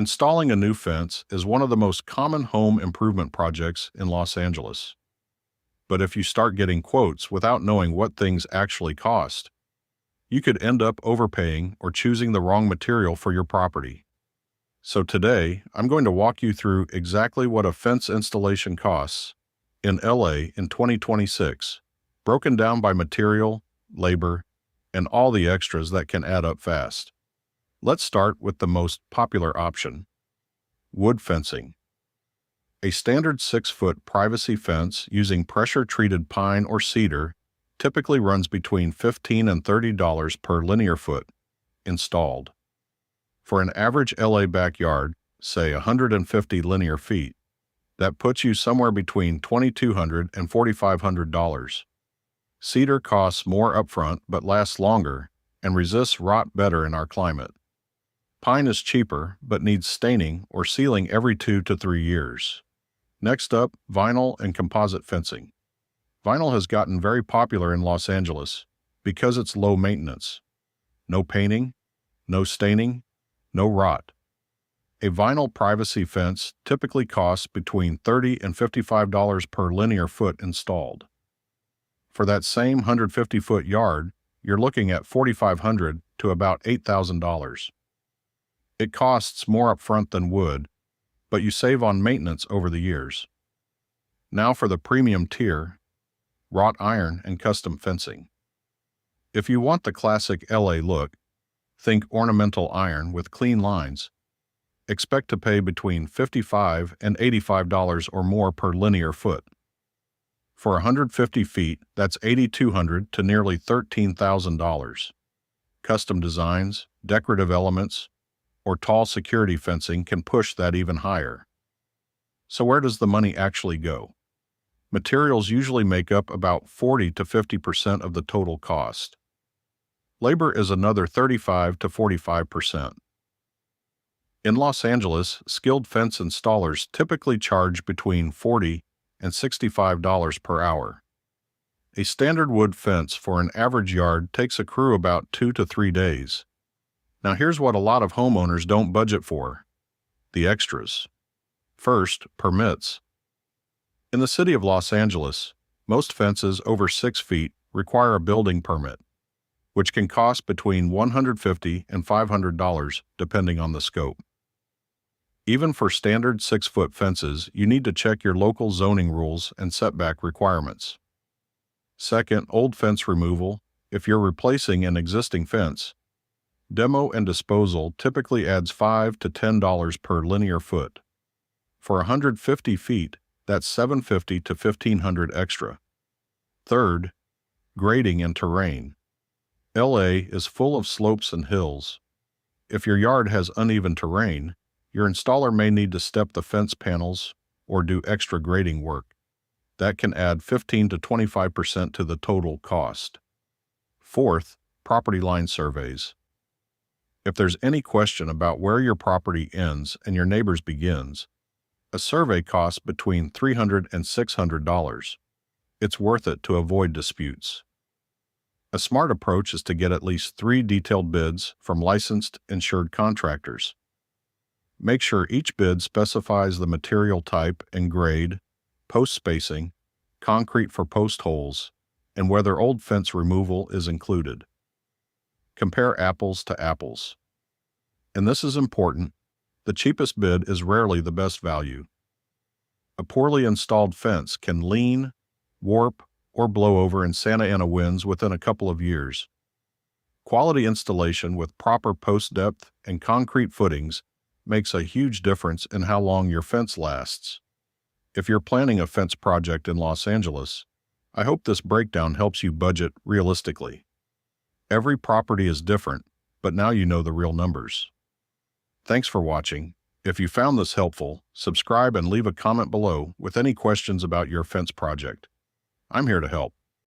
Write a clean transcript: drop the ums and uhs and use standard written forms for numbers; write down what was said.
Installing a new fence is one of the most common home improvement projects in Los Angeles. But if you start getting quotes without knowing what things actually cost, you could end up overpaying or choosing the wrong material for your property. So today, I'm going to walk you through exactly what a fence installation costs in LA in 2026, broken down by material, labor, and all the extras that can add up fast. Let's start with the most popular option: wood fencing. A standard 6-foot privacy fence using pressure-treated pine or cedar typically runs between $15 and $30 per linear foot installed. For an average LA backyard, say 150 linear feet, that puts you somewhere between $2,200 and $4,500. Cedar costs more upfront but lasts longer and resists rot better in our climate. Pine is cheaper but needs staining or sealing every 2 to 3 years. Next up, vinyl and composite fencing. Vinyl has gotten very popular in Los Angeles because it's low maintenance. No painting, no staining, no rot. A vinyl privacy fence typically costs between $30 and $55 per linear foot installed. For that same 150-foot yard, you're looking at $4,500 to about $8,000. It costs more upfront than wood, but you save on maintenance over the years. Now for the premium tier: wrought iron and custom fencing. If you want the classic LA look, think ornamental iron with clean lines. Expect to pay between $55 and $85 or more per linear foot. For 150 feet, that's $8,200 to nearly $13,000. Custom designs, decorative elements, or tall security fencing can push that even higher. So where does the money actually go? Materials usually make up about 40 to 50% of the total cost. Labor is another 35 to 45%. In Los Angeles, skilled fence installers typically charge between $40 and $65 per hour. A standard wood fence for an average yard takes a crew about 2 to 3 days. Now here's what a lot of homeowners don't budget for: the extras. First, permits. In the city of Los Angeles, most fences over 6 feet require a building permit, which can cost between $150 and $500 depending on the scope. Even for standard 6-foot fences, you need to check your local zoning rules and setback requirements. Second, old fence removal. If you're replacing an existing fence, demo and disposal typically adds $5 to $10 per linear foot. For 150 feet, that's $750 to $1,500 extra. Third, grading and terrain. LA is full of slopes and hills. If your yard has uneven terrain, your installer may need to step the fence panels or do extra grading work. That can add 15 to 25% to the total cost. Fourth, property line surveys. If there's any question about where your property ends and your neighbor's begins, a survey costs between $300 and $600. It's worth it to avoid disputes. A smart approach is to get at least 3 detailed bids from licensed, insured contractors. Make sure each bid specifies the material type and grade, post spacing, concrete for post holes, and whether old fence removal is included. Compare apples to apples. And this is important: the cheapest bid is rarely the best value. A poorly installed fence can lean, warp, or blow over in Santa Ana winds within a couple of years. Quality installation with proper post depth and concrete footings makes a huge difference in how long your fence lasts. If you're planning a fence project in Los Angeles, I hope this breakdown helps you budget realistically. Every property is different, but now you know the real numbers. Thanks for watching. If you found this helpful, subscribe and leave a comment below with any questions about your fence project. I'm here to help.